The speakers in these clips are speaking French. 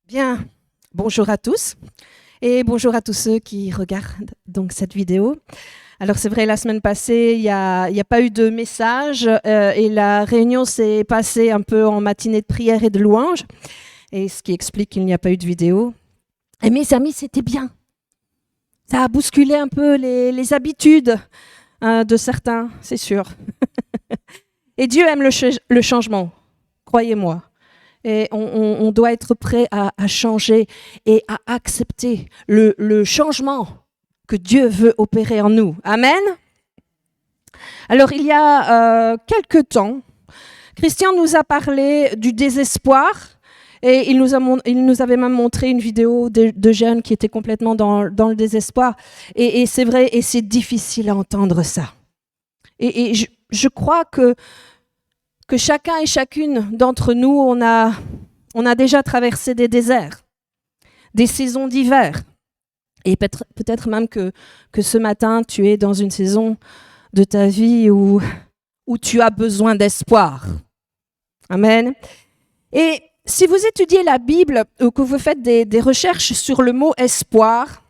Bien, bonjour à tous et bonjour à tous ceux qui regardent donc cette vidéo. Alors c'est vrai, la semaine passée, il y a pas eu de message et la réunion s'est passée un peu en matinée de prière et de louange, et ce qui explique qu'il n'y a pas eu de vidéo. Et mes amis, c'était bien. Ça a bousculé un peu les habitudes de certains, c'est sûr. Et Dieu aime le changement, croyez-moi. Et on doit être prêt à changer et à accepter le changement que Dieu veut opérer en nous. Amen. Alors, il y a quelque temps, Christian nous a parlé du désespoir et il nous avait même montré une vidéo de jeunes qui étaient complètement dans le désespoir. Et c'est vrai, et c'est difficile à entendre ça. Et je crois que chacun et chacune d'entre nous, on a déjà traversé des déserts, des saisons d'hiver. Et peut-être même que ce matin, tu es dans une saison de ta vie où tu as besoin d'espoir. Amen. Et si vous étudiez la Bible ou que vous faites des recherches sur le mot espoir,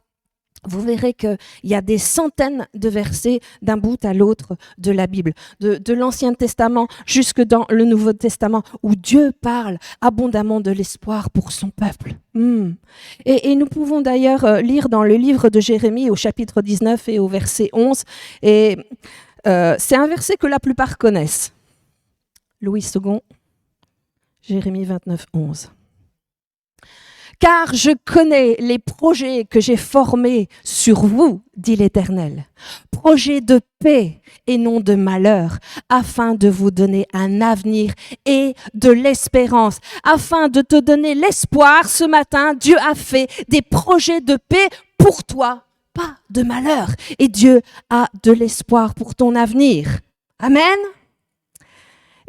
vous verrez qu'il y a des centaines de versets d'un bout à l'autre de la Bible, de l'Ancien Testament jusque dans le Nouveau Testament, où Dieu parle abondamment de l'espoir pour son peuple. Et nous pouvons d'ailleurs lire dans le livre de Jérémie au chapitre 19 et au verset 11, et c'est un verset que la plupart connaissent. Louis II, Jérémie 29, 11. Car je connais les projets que j'ai formés sur vous, dit l'Éternel, projets de paix et non de malheur, afin de vous donner un avenir et de l'espérance. Afin de te donner l'espoir, ce matin, Dieu a fait des projets de paix pour toi, pas de malheur. Et Dieu a de l'espoir pour ton avenir. Amen.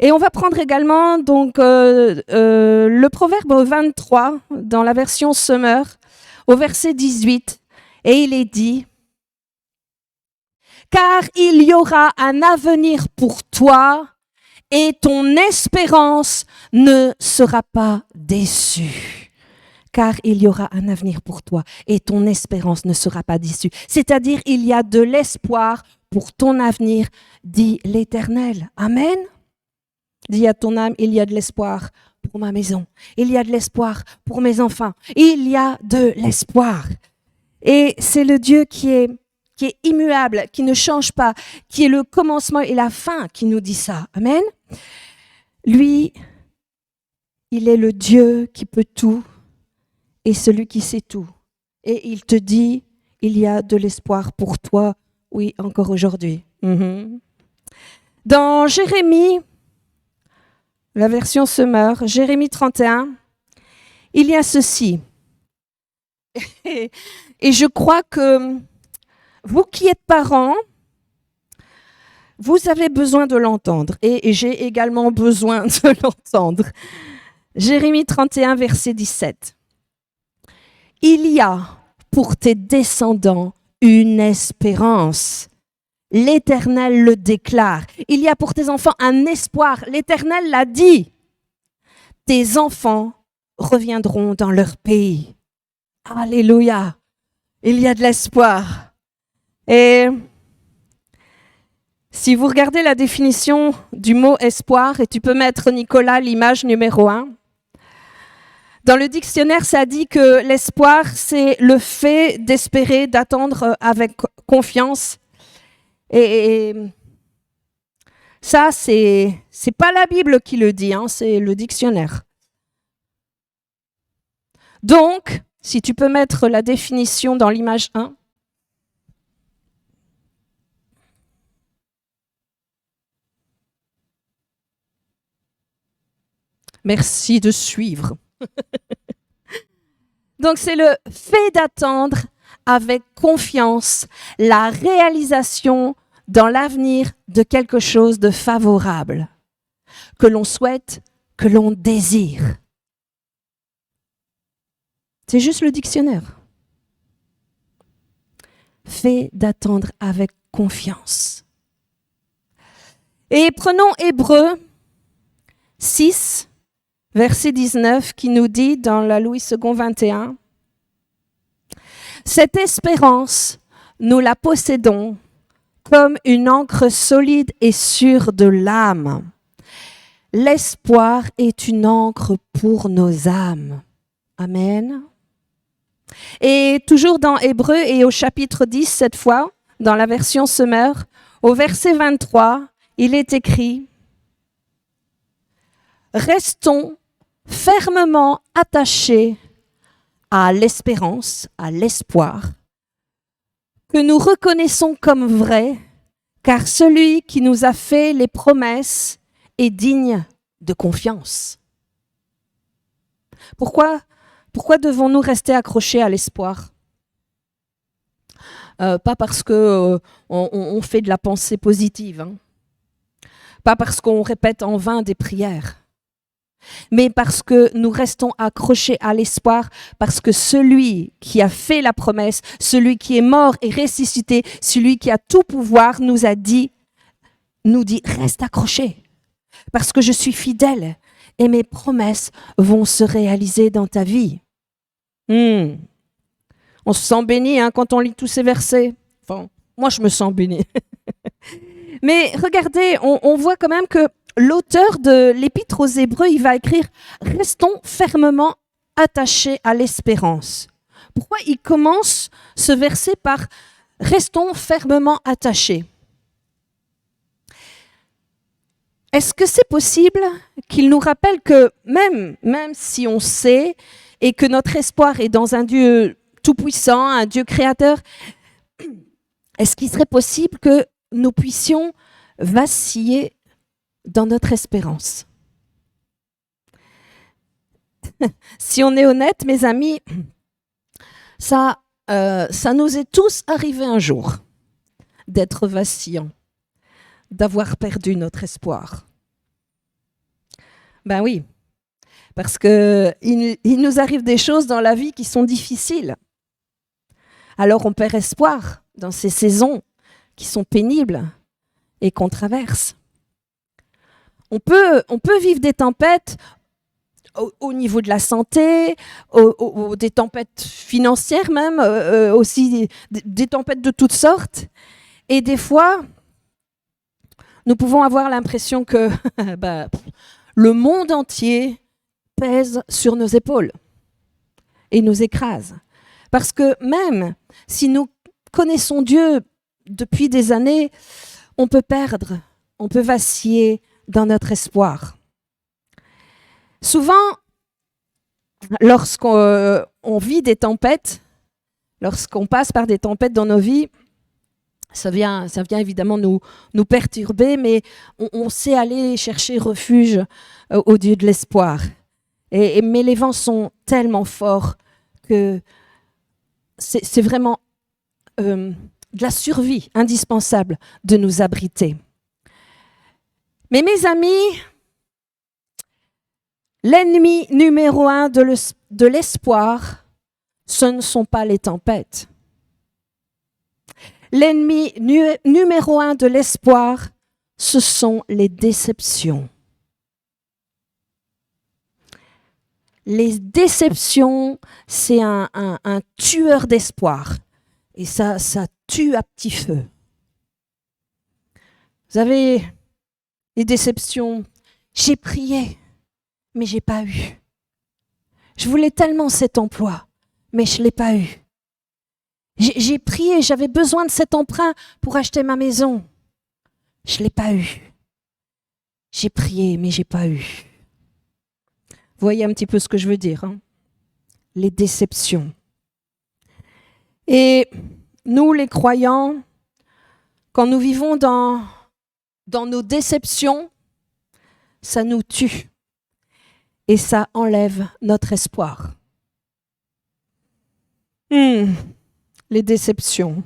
Et on va prendre également donc le proverbe 23 dans la version Summer au verset 18, et il est dit: car il y aura un avenir pour toi et ton espérance ne sera pas déçue. Car il y aura un avenir pour toi et ton espérance ne sera pas déçue. C'est-à-dire, il y a de l'espoir pour ton avenir, dit l'Éternel. Amen. Dis à ton âme, il y a de l'espoir pour ma maison. Il y a de l'espoir pour mes enfants. Il y a de l'espoir. Et c'est le Dieu qui est immuable, qui ne change pas, qui est le commencement et la fin qui nous dit ça. Amen. Lui, il est le Dieu qui peut tout et celui qui sait tout. Et il te dit, il y a de l'espoir pour toi, oui, encore aujourd'hui. Dans Jérémie, la version Summer, Jérémie 31, il y a ceci. Et je crois que vous qui êtes parents, vous avez besoin de l'entendre. Et j'ai également besoin de l'entendre. Jérémie 31, verset 17. Il y a pour tes descendants une espérance. L'Éternel le déclare. Il y a pour tes enfants un espoir. L'Éternel l'a dit. Tes enfants reviendront dans leur pays. Alléluia. Il y a de l'espoir. Et si vous regardez la définition du mot espoir, et tu peux mettre, Nicolas, l'image numéro 1, dans le dictionnaire, ça dit que l'espoir, c'est le fait d'espérer, d'attendre avec confiance. Et ça, c'est pas la Bible qui le dit, c'est le dictionnaire. Donc, si tu peux mettre la définition dans l'image 1. Merci de suivre. Donc, c'est le fait d'attendre avec confiance la réalisation dans l'avenir de quelque chose de favorable, que l'on souhaite, que l'on désire. C'est juste le dictionnaire. Fait d'attendre avec confiance. Et prenons Hébreux 6, verset 19, qui nous dit dans la Louis II 21, « Cette espérance, nous la possédons comme une ancre solide et sûre de l'âme. L'espoir est une ancre pour nos âmes. » Amen. Et toujours dans Hébreux et au chapitre 10, cette fois, dans la version Semeur, au verset 23, il est écrit « Restons fermement attachés à l'espérance, à l'espoir, que nous reconnaissons comme vrai, car celui qui nous a fait les promesses est digne de confiance. » Pourquoi devons-nous rester accrochés à l'espoir ? Pas parce qu'on on fait de la pensée positive, hein. Pas parce qu'on répète en vain des prières, mais parce que nous restons accrochés à l'espoir, parce que celui qui a fait la promesse, celui qui est mort et ressuscité, celui qui a tout pouvoir, nous dit, reste accroché, parce que je suis fidèle et mes promesses vont se réaliser dans ta vie. On se sent béni quand on lit tous ces versets. Enfin, moi, je me sens béni. Mais regardez, on voit quand même que l'auteur de l'Épître aux Hébreux, il va écrire « Restons fermement attachés à l'espérance ». Pourquoi il commence ce verset par « Restons fermement attachés ». Est-ce que c'est possible qu'il nous rappelle que même si on sait et que notre espoir est dans un Dieu tout-puissant, un Dieu créateur, est-ce qu'il serait possible que nous puissions vaciller dans notre espérance? Si on est honnête, mes amis, ça nous est tous arrivé un jour d'être vacillants, d'avoir perdu notre espoir. Ben oui, parce qu'il nous arrive des choses dans la vie qui sont difficiles. Alors on perd espoir dans ces saisons qui sont pénibles et qu'on traverse. On peut vivre des tempêtes au niveau de la santé, des tempêtes financières même, aussi des tempêtes de toutes sortes. Et des fois, nous pouvons avoir l'impression que le monde entier pèse sur nos épaules et nous écrase. Parce que même si nous connaissons Dieu depuis des années, on peut perdre, on peut vaciller dans notre espoir. Souvent, lorsqu'on vit des tempêtes, lorsqu'on passe par des tempêtes dans nos vies, ça vient évidemment nous perturber, mais on sait aller chercher refuge au Dieu de l'espoir. Mais les vents sont tellement forts que c'est vraiment de la survie indispensable de nous abriter. Mais mes amis, l'ennemi numéro 1 de l'espoir, ce ne sont pas les tempêtes. L'ennemi numéro 1 de l'espoir, ce sont les déceptions. Les déceptions, c'est un tueur d'espoir. Et ça tue à petit feu. Vous avez les déceptions. J'ai prié, mais je n'ai pas eu. Je voulais tellement cet emploi, mais je ne l'ai pas eu. J'ai prié, j'avais besoin de cet emprunt pour acheter ma maison. Je ne l'ai pas eu. J'ai prié, mais je n'ai pas eu. Vous voyez un petit peu ce que je veux dire, hein? Les déceptions. Et nous, les croyants, quand nous vivons dans nos déceptions, ça nous tue et ça enlève notre espoir. Les déceptions.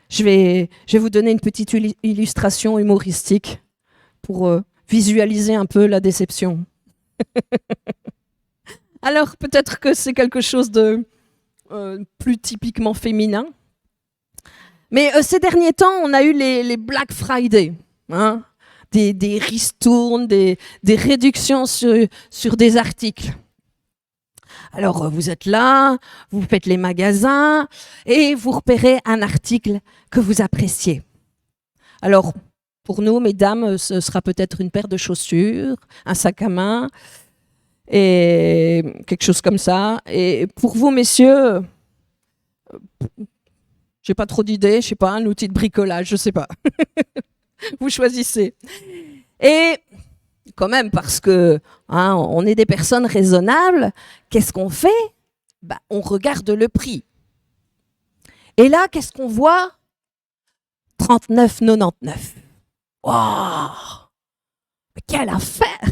Je vais vous donner une petite illustration humoristique pour visualiser un peu la déception. Alors, peut-être que c'est quelque chose de plus typiquement féminin. Mais ces derniers temps, on a eu les Black Friday. Hein. des ristournes, des réductions sur des articles. Alors, vous êtes là, vous faites les magasins et vous repérez un article que vous appréciez. Alors, pour nous, mesdames, ce sera peut-être une paire de chaussures, un sac à main et quelque chose comme ça. Et pour vous, messieurs, j'ai pas trop d'idées, je sais pas, un outil de bricolage, je sais pas. Vous choisissez. Et quand même, parce que on est des personnes raisonnables, qu'est-ce qu'on fait? On regarde le prix. Et là, qu'est-ce qu'on voit? 39,99. Waouh! Quelle affaire!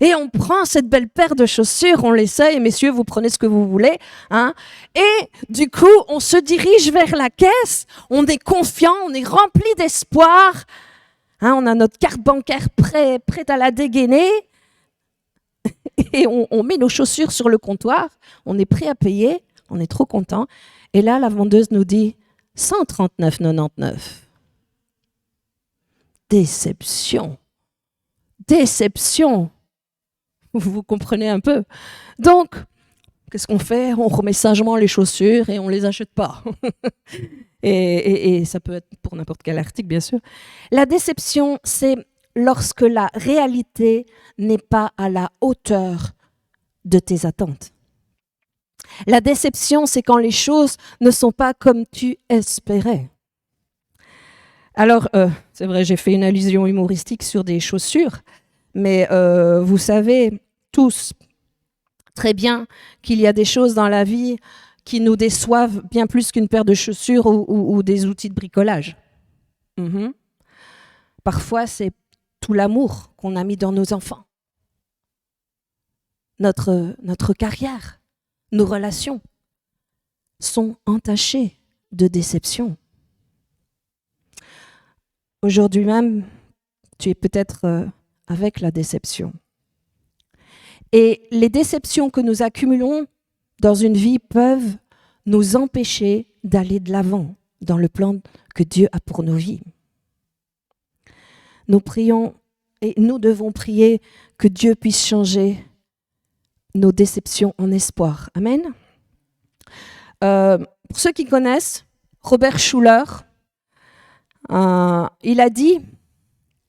Et on prend cette belle paire de chaussures, on l'essaye, messieurs, vous prenez ce que vous voulez. Et du coup, on se dirige vers la caisse, on est confiant, on est rempli d'espoir. On a notre carte bancaire prête à la dégainer. Et on met nos chaussures sur le comptoir, on est prêt à payer, on est trop content. Et là, la vendeuse nous dit 139,99. Déception. Déception. Vous comprenez un peu. Donc, qu'est-ce qu'on fait? On remet sagement les chaussures et on ne les achète pas. et ça peut être pour n'importe quel article, bien sûr. La déception, c'est lorsque la réalité n'est pas à la hauteur de tes attentes. La déception, c'est quand les choses ne sont pas comme tu espérais. Alors, c'est vrai, j'ai fait une allusion humoristique sur des chaussures, mais vous savez tous très bien qu'il y a des choses dans la vie qui nous déçoivent bien plus qu'une paire de chaussures ou des outils de bricolage. Parfois, c'est tout l'amour qu'on a mis dans nos enfants, notre carrière, nos relations sont entachées de déception. Aujourd'hui même, tu es peut-être avec la déception. Et les déceptions que nous accumulons dans une vie peuvent nous empêcher d'aller de l'avant dans le plan que Dieu a pour nos vies. Nous prions et nous devons prier que Dieu puisse changer nos déceptions en espoir. Amen. Pour ceux qui connaissent, Robert Schuller, il a dit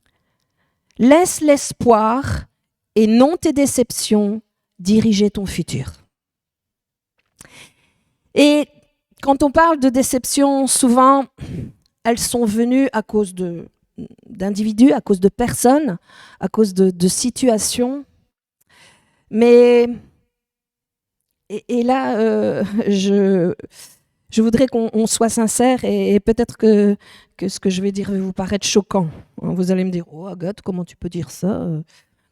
« Laisse l'espoir et non tes déceptions diriger ton futur. » Et quand on parle de déceptions, souvent, elles sont venues à cause d'individus, à cause de personnes, à cause de situations. Mais, et là, je voudrais qu'on soit sincère et peut-être que ce que je vais dire va vous paraître choquant. Vous allez me dire, oh Agathe, comment tu peux dire ça?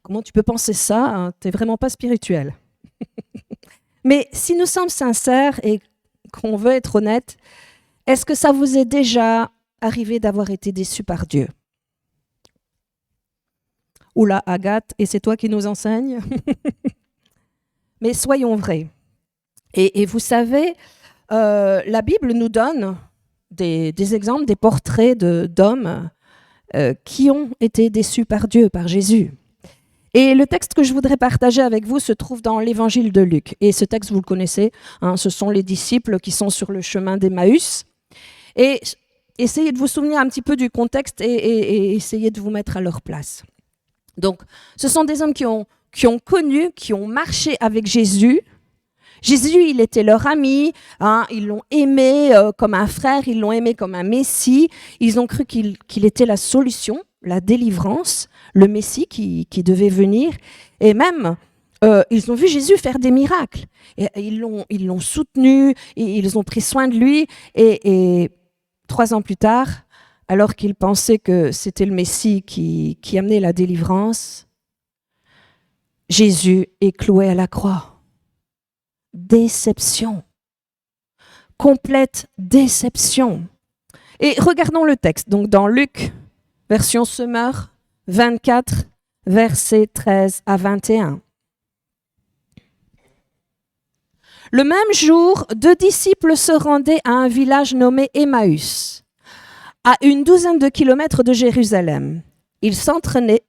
Comment tu peux penser ça? T'es vraiment pas spirituel. Mais si nous sommes sincères et qu'on veut être honnête, est-ce que ça vous est déjà arrivé d'avoir été déçu par Dieu? Oula, Agathe, et c'est toi qui nous enseignes? Mais soyons vrais. Et vous savez, la Bible nous donne des exemples, des portraits d'hommes qui ont été déçus par Dieu, par Jésus. Et le texte que je voudrais partager avec vous se trouve dans l'évangile de Luc. Et ce texte, vous le connaissez, ce sont les disciples qui sont sur le chemin d'Emmaüs. Et essayez de vous souvenir un petit peu du contexte et essayez de vous mettre à leur place. Donc, ce sont des hommes qui ont connu, qui ont marché avec Jésus. Jésus, il était leur ami, ils l'ont aimé comme un frère, ils l'ont aimé comme un Messie. Ils ont cru qu'il était la solution, la délivrance, le Messie qui devait venir. Et même, ils ont vu Jésus faire des miracles. Et ils l'ont soutenu, et ils ont pris soin de lui. Et 3 ans plus tard, alors qu'ils pensaient que c'était le Messie qui amenait la délivrance, Jésus est cloué à la croix. Déception. Complète déception. Et regardons le texte. Donc dans Luc, version Semeur, 24, versets 13 à 21. Le même jour, 2 disciples se rendaient à un village nommé Emmaüs, à une 12aine de kilomètres de Jérusalem. il s'entretenait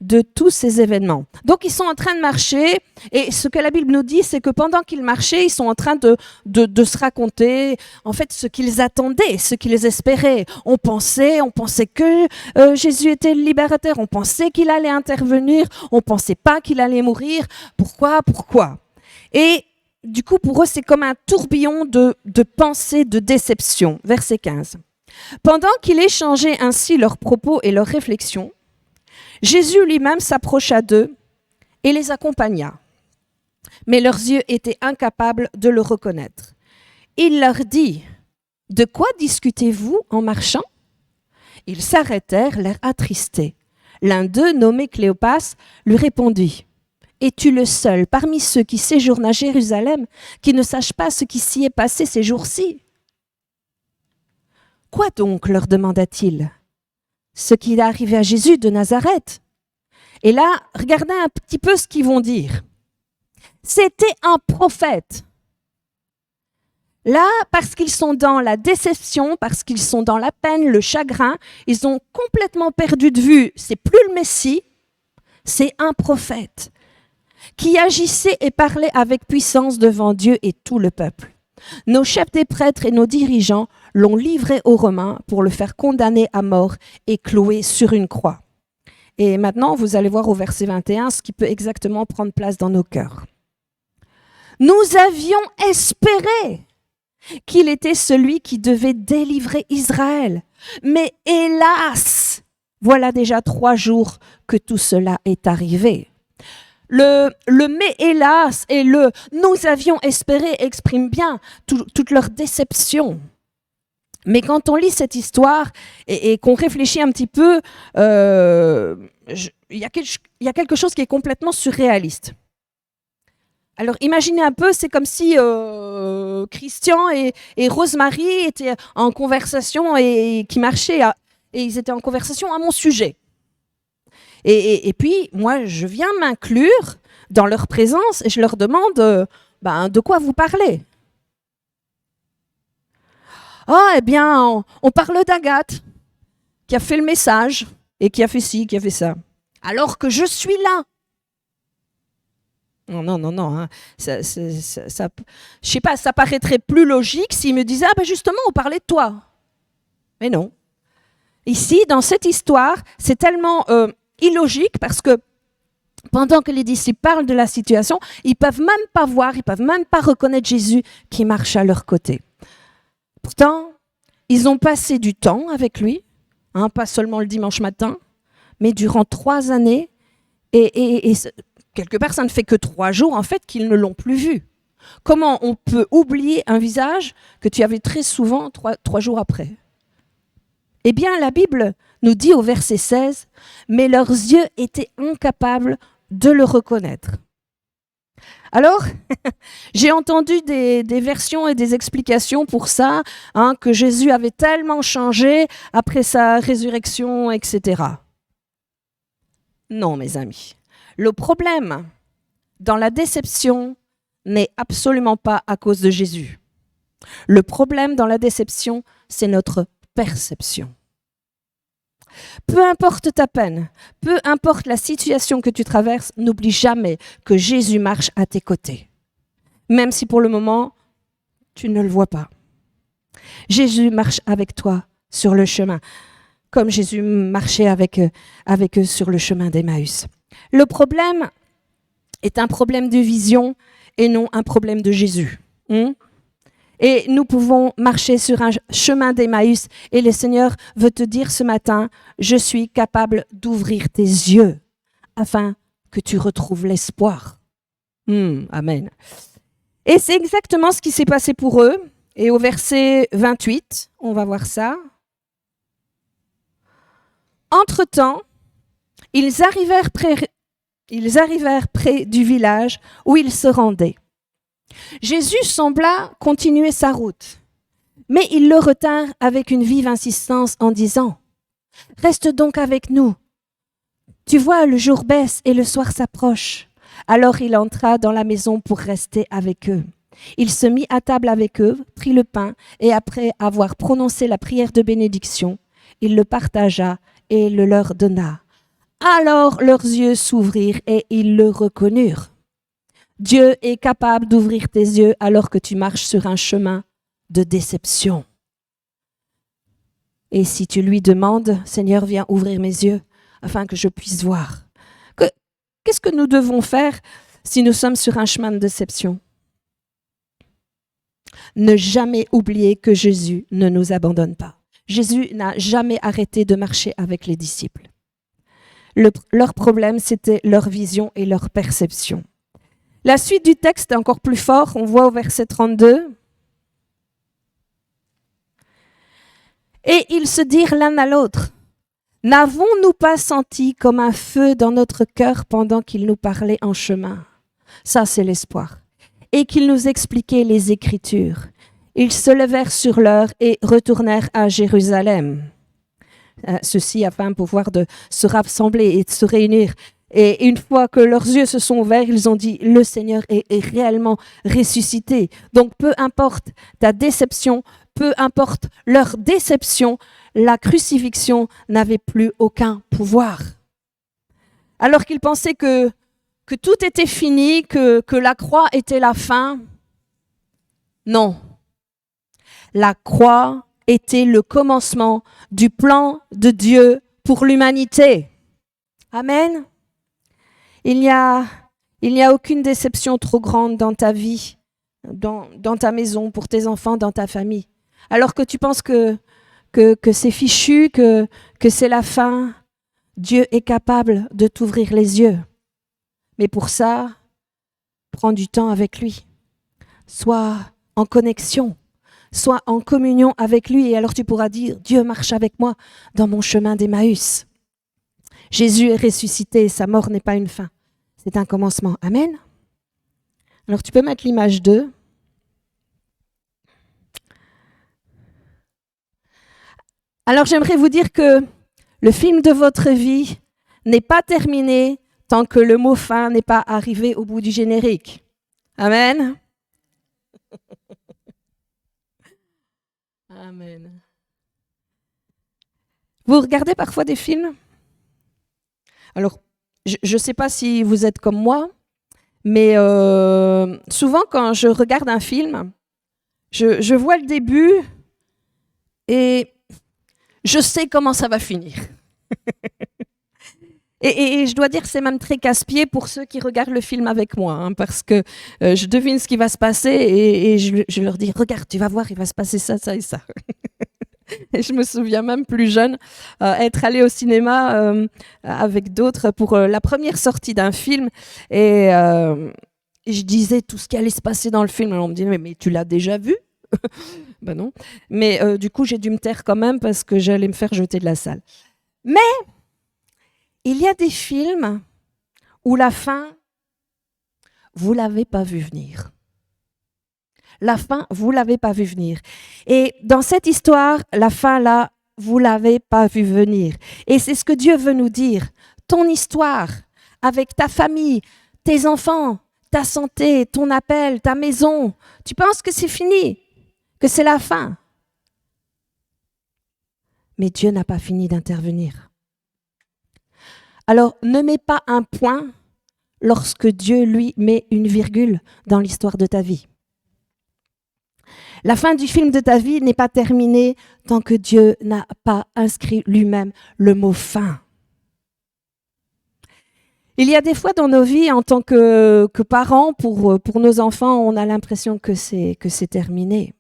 de tous ces événements. Donc ils sont en train de marcher, et ce que la Bible nous dit, c'est que pendant qu'ils marchaient, ils sont en train de se raconter en fait ce qu'ils attendaient, ce qu'ils espéraient. On pensait que Jésus était le libérateur, on pensait qu'il allait intervenir, on pensait pas qu'il allait mourir. Pourquoi? Et du coup, pour eux, c'est comme un tourbillon de pensées, de déception. Verset 15. Pendant qu'il échangeait ainsi leurs propos et leurs réflexions, Jésus lui-même s'approcha d'eux et les accompagna. Mais leurs yeux étaient incapables de le reconnaître. Il leur dit : « De quoi discutez-vous en marchant ?» Ils s'arrêtèrent, l'air attristés. L'un d'eux, nommé Cléopas, lui répondit : « Es-tu le seul parmi ceux qui séjournent à Jérusalem qui ne sache pas ce qui s'y est passé ces jours-ci ?» « Quoi donc ? Leur demanda-t-il. « Ce qui est arrivé à Jésus de Nazareth. » Et là, regardez un petit peu ce qu'ils vont dire. C'était un prophète. Là, parce qu'ils sont dans la déception, parce qu'ils sont dans la peine, le chagrin, ils ont complètement perdu de vue. C'est plus le Messie, c'est un prophète qui agissait et parlait avec puissance devant Dieu et tout le peuple. Nos chefs des prêtres et nos dirigeants l'ont livré aux Romains pour le faire condamner à mort et clouer sur une croix. Et maintenant, vous allez voir au verset 21 ce qui peut exactement prendre place dans nos cœurs. Nous avions espéré qu'il était celui qui devait délivrer Israël. Mais hélas, voilà déjà 3 jours que tout cela est arrivé. Le mais hélas et le nous avions espéré expriment bien toute leur déception. Mais quand on lit cette histoire et qu'on réfléchit un petit peu, il y a quelque chose qui est complètement surréaliste. Alors imaginez un peu, c'est comme si Christian et Rosemary étaient en conversation et qui marchaient et ils étaient en conversation à mon sujet. Et puis moi je viens m'inclure dans leur présence et je leur demande de quoi vous parlez. Ah, eh bien, on parle d'Agathe, qui a fait le message, et qui a fait ci, qui a fait ça. Alors que je suis là. Non. Hein. Ça, je sais pas, ça paraîtrait plus logique s'ils me disaient « Ah ben justement, on parlait de toi. » Mais non. Ici, dans cette histoire, c'est tellement illogique parce que pendant que les disciples parlent de la situation, ils ne peuvent même pas voir, ils ne peuvent même pas reconnaître Jésus qui marche à leur côté. Pourtant, ils ont passé du temps avec lui, hein, pas seulement le dimanche matin, mais durant 3 années. Et quelque part, ça ne fait que 3 jours, en fait, qu'ils ne l'ont plus vu. Comment on peut oublier un visage que tu avais très souvent 3 jours après ? Eh bien, la Bible nous dit au verset 16, « Mais leurs yeux étaient incapables de le reconnaître. » Alors, j'ai entendu des versions et des explications pour ça, hein, que Jésus avait tellement changé après sa résurrection, etc. Non, mes amis. Le problème dans la déception n'est absolument pas à cause de Jésus. Le problème dans la déception, c'est notre perception. Peu importe ta peine, peu importe la situation que tu traverses, n'oublie jamais que Jésus marche à tes côtés. Même si pour le moment, tu ne le vois pas. Jésus marche avec toi sur le chemin, comme Jésus marchait avec eux sur le chemin d'Emmaüs. Le problème est un problème de vision et non un problème de Jésus. Et nous pouvons marcher sur un chemin d'Emmaüs et le Seigneur veut te dire ce matin, je suis capable d'ouvrir tes yeux afin que tu retrouves l'espoir. Amen. Et c'est exactement ce qui s'est passé pour eux. Et au verset 28, on va voir ça. Entre-temps, ils arrivèrent près du village où ils se rendaient. Jésus sembla continuer sa route, mais ils le retinrent avec une vive insistance en disant « Reste donc avec nous. Tu vois, le jour baisse et le soir s'approche. » Alors il entra dans la maison pour rester avec eux. Il se mit à table avec eux, prit le pain et après avoir prononcé la prière de bénédiction, il le partagea et le leur donna. Alors leurs yeux s'ouvrirent et ils le reconnurent. Dieu est capable d'ouvrir tes yeux alors que tu marches sur un chemin de déception. Et si tu lui demandes, Seigneur, viens ouvrir mes yeux afin que je puisse voir. Qu'est-ce que nous devons faire si nous sommes sur un chemin de déception? Ne jamais oublier que Jésus ne nous abandonne pas. Jésus n'a jamais arrêté de marcher avec les disciples. Leur problème, c'était leur vision et leur perception. La suite du texte est encore plus fort. On voit au verset 32. Et ils se dirent l'un à l'autre, « N'avons-nous pas senti comme un feu dans notre cœur pendant qu'il nous parlait en chemin ?» Ça, c'est l'espoir. Et qu'il nous expliquait les Écritures. Ils se levèrent sur l'heure et retournèrent à Jérusalem. Ceci afin de pouvoir se rassembler et de se réunir. Et une fois que leurs yeux se sont ouverts, ils ont dit, le Seigneur est réellement ressuscité. Donc peu importe ta déception, peu importe leur déception, la crucifixion n'avait plus aucun pouvoir. Alors qu'ils pensaient que tout était fini, que la croix était la fin, non. La croix était le commencement du plan de Dieu pour l'humanité. Amen. Il n'y a aucune déception trop grande dans ta vie, dans ta maison, pour tes enfants, dans ta famille. Alors que tu penses que c'est fichu, que c'est la fin, Dieu est capable de t'ouvrir les yeux. Mais pour ça, prends du temps avec lui. Sois en connexion, sois en communion avec lui. Et alors tu pourras dire, Dieu marche avec moi dans mon chemin d'Emmaüs. Jésus est ressuscité et sa mort n'est pas une fin. C'est un commencement. Amen. Alors tu peux mettre l'image 2. Alors j'aimerais vous dire que le film de votre vie n'est pas terminé tant que le mot fin n'est pas arrivé au bout du générique. Amen. Amen. Vous regardez parfois des films? Alors, je ne sais pas si vous êtes comme moi, mais souvent quand je regarde un film, je vois le début et je sais comment ça va finir. Et je dois dire que c'est même très casse-pied pour ceux qui regardent le film avec moi, hein, parce que je devine ce qui va se passer et je leur dis, regarde, tu vas voir, il va se passer ça, ça et ça. Et je me souviens même plus jeune être allée au cinéma avec d'autres pour la première sortie d'un film et je disais tout ce qui allait se passer dans le film. Et on me dit mais tu l'as déjà vu? Ben non. Mais du coup j'ai dû me taire quand même parce que j'allais me faire jeter de la salle. Mais il y a des films où la fin, vous l'avez pas vu venir. La fin, vous l'avez pas vu venir. Et dans cette histoire, la fin là, vous l'avez pas vu venir. Et c'est ce que Dieu veut nous dire. Ton histoire, avec ta famille, tes enfants, ta santé, ton appel, ta maison, tu penses que c'est fini, que c'est la fin. Mais Dieu n'a pas fini d'intervenir. Alors, ne mets pas un point lorsque Dieu, lui, met une virgule dans l'histoire de ta vie. La fin du film de ta vie n'est pas terminée tant que Dieu n'a pas inscrit lui-même le mot fin. Il y a des fois dans nos vies, en tant que parents, pour nos enfants, on a l'impression que c'est terminé.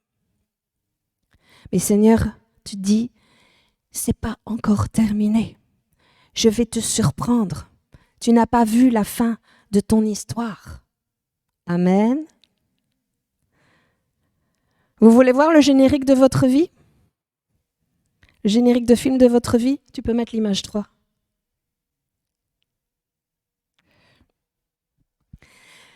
Mais Seigneur, tu dis, c'est pas encore terminé. Je vais te surprendre. Tu n'as pas vu la fin de ton histoire. Amen. Vous voulez voir le générique de votre vie? Le générique de film de votre vie? Tu peux mettre l'image 3.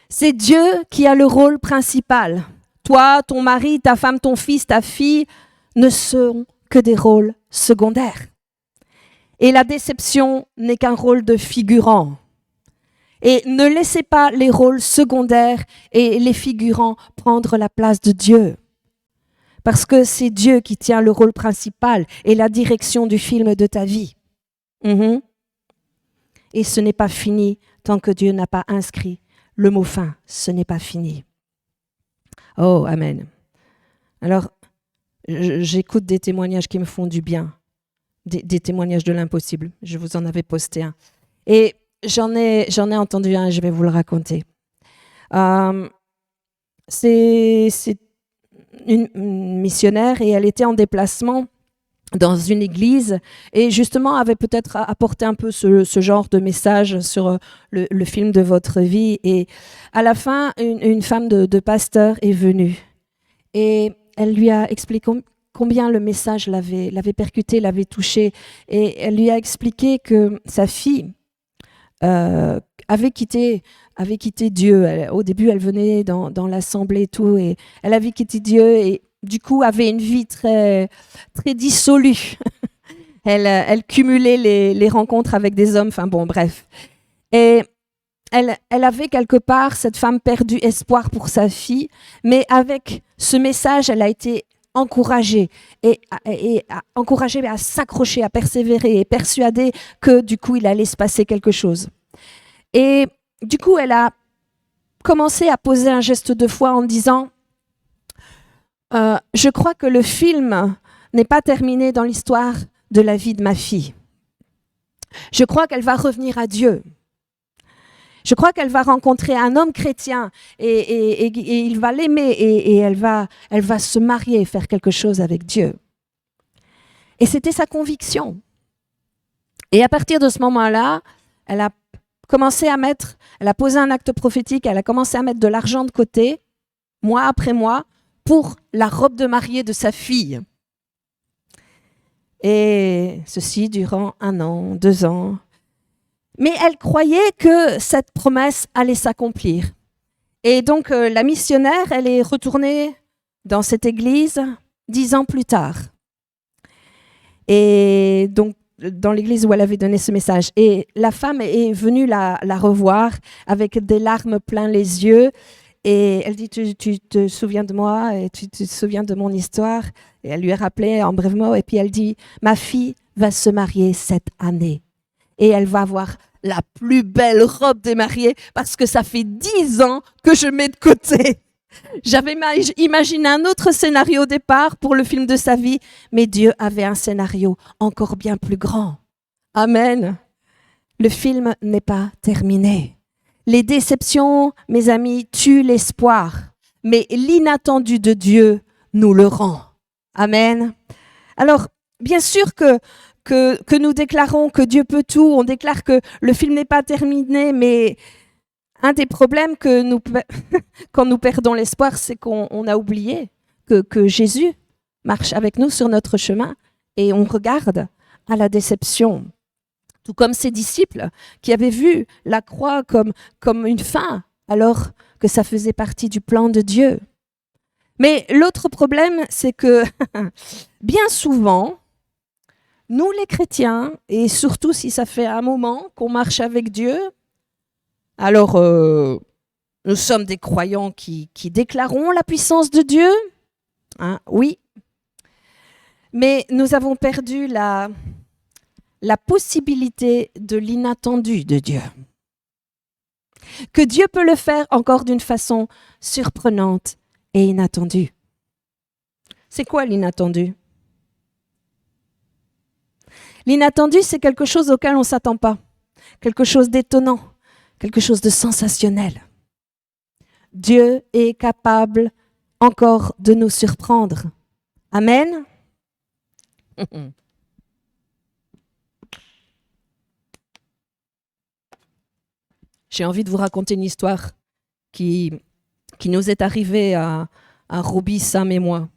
C'est Dieu qui a le rôle principal. Toi, ton mari, ta femme, ton fils, ta fille ne sont que des rôles secondaires. Et la déception n'est qu'un rôle de figurant. Et ne laissez pas les rôles secondaires et les figurants prendre la place de Dieu. Parce que c'est Dieu qui tient le rôle principal et la direction du film de ta vie. Mhm. Et ce n'est pas fini tant que Dieu n'a pas inscrit le mot fin. Ce n'est pas fini. Oh, amen. Alors, j'écoute des témoignages qui me font du bien, des témoignages de l'impossible. Je vous en avais posté un. Et j'en ai entendu un et je vais vous le raconter. C'est une missionnaire et elle était en déplacement dans une église et justement avait peut-être apporté un peu ce genre de message sur le film de votre vie. Et à la fin, une femme de pasteur est venue et elle lui a expliqué combien le message l'avait percuté, l'avait touché. Et elle lui a expliqué que sa fille avait quitté Dieu. Au début, elle venait dans l'assemblée et tout, et elle avait quitté Dieu et du coup avait une vie très, très dissolue. Elle cumulait les rencontres avec des hommes, enfin bon, bref. Et elle avait quelque part, cette femme, perdu espoir pour sa fille, mais avec ce message, elle a été encouragée et encouragée à s'accrocher, à persévérer et persuadée que du coup, il allait se passer quelque chose. Et du coup, elle a commencé à poser un geste de foi en disant je crois que le film n'est pas terminé dans l'histoire de la vie de ma fille. Je crois qu'elle va revenir à Dieu. Je crois qu'elle va rencontrer un homme chrétien et il va l'aimer et elle va se marier et faire quelque chose avec Dieu. Et c'était sa conviction. Et à partir de ce moment-là, elle a posé un acte prophétique, elle a commencé à mettre de l'argent de côté, mois après mois, pour la robe de mariée de sa fille. Et ceci durant 1 an, 2 ans. Mais elle croyait que cette promesse allait s'accomplir. Et donc la missionnaire, elle est retournée dans cette église 10 ans plus tard. Et donc dans l'église où elle avait donné ce message. Et la femme est venue la revoir avec des larmes plein les yeux. Et elle dit, tu te souviens de moi et tu te souviens de mon histoire. Et elle lui a rappelé en bref mot. Et puis elle dit, ma fille va se marier cette année. Et elle va avoir la plus belle robe des mariés parce que ça fait 10 ans que je mets de côté. J'avais imaginé un autre scénario au départ pour le film de sa vie, mais Dieu avait un scénario encore bien plus grand. Amen. Le film n'est pas terminé. Les déceptions, mes amis, tuent l'espoir, mais l'inattendu de Dieu nous le rend. Amen. Alors, bien sûr que nous déclarons que Dieu peut tout, on déclare que le film n'est pas terminé, mais un des problèmes quand nous perdons l'espoir, c'est qu'on a oublié que Jésus marche avec nous sur notre chemin et on regarde à la déception. Tout comme ses disciples qui avaient vu la croix comme une fin, alors que ça faisait partie du plan de Dieu. Mais l'autre problème, c'est que bien souvent, nous les chrétiens, et surtout si ça fait un moment qu'on marche avec Dieu, alors nous sommes des croyants qui déclarons la puissance de Dieu, hein, oui, mais nous avons perdu la possibilité de l'inattendu de Dieu. Que Dieu peut le faire encore d'une façon surprenante et inattendue. C'est quoi l'inattendu? L'inattendu, c'est quelque chose auquel on ne s'attend pas, quelque chose d'étonnant, quelque chose de sensationnel. Dieu est capable encore de nous surprendre. Amen. J'ai envie de vous raconter une histoire qui nous est arrivée à Roby, Sam et moi.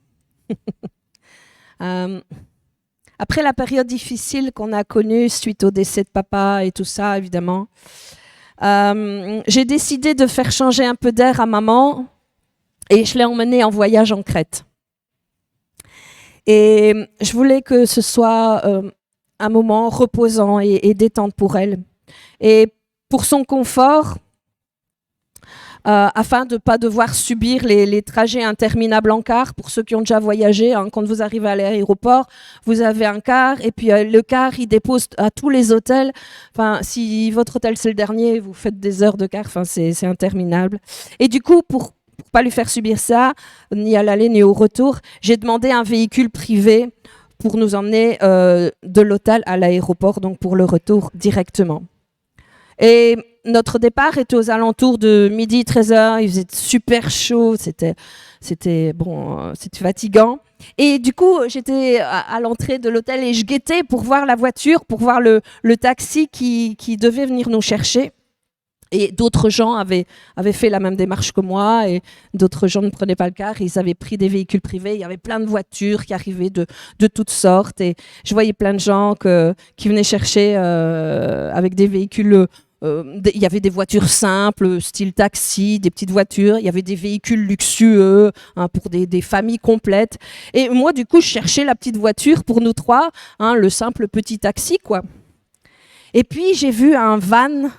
Après la période difficile qu'on a connue suite au décès de papa et tout ça, évidemment, j'ai décidé de faire changer un peu d'air à maman et je l'ai emmenée en voyage en Crète. Et je voulais que ce soit un moment reposant et détente pour elle. Et pour son confort, afin de ne pas devoir subir les trajets interminables en car. Pour ceux qui ont déjà voyagé, hein, quand vous arrivez à l'aéroport, vous avez un car et puis le car, il dépose à tous les hôtels. Enfin, si votre hôtel c'est le dernier, vous faites des heures de car, enfin, c'est interminable. Et du coup, pour pas lui faire subir ça, ni à l'aller ni au retour, j'ai demandé un véhicule privé pour nous emmener de l'hôtel à l'aéroport, donc pour le retour directement. Et notre départ était aux alentours de midi, 13h, il faisait super chaud, c'était fatigant. Et du coup, j'étais à l'entrée de l'hôtel et je guettais pour voir la voiture, pour voir le taxi qui devait venir nous chercher. Et d'autres gens avaient fait la même démarche que moi, et d'autres gens ne prenaient pas le car, ils avaient pris des véhicules privés, il y avait plein de voitures qui arrivaient de toutes sortes, et je voyais plein de gens qui venaient chercher avec des véhicules, il y avait des voitures simples, style taxi, des petites voitures, il y avait des véhicules luxueux hein, pour des familles complètes, et moi du coup je cherchais la petite voiture pour nous trois, hein, le simple petit taxi quoi. Et puis j'ai vu un van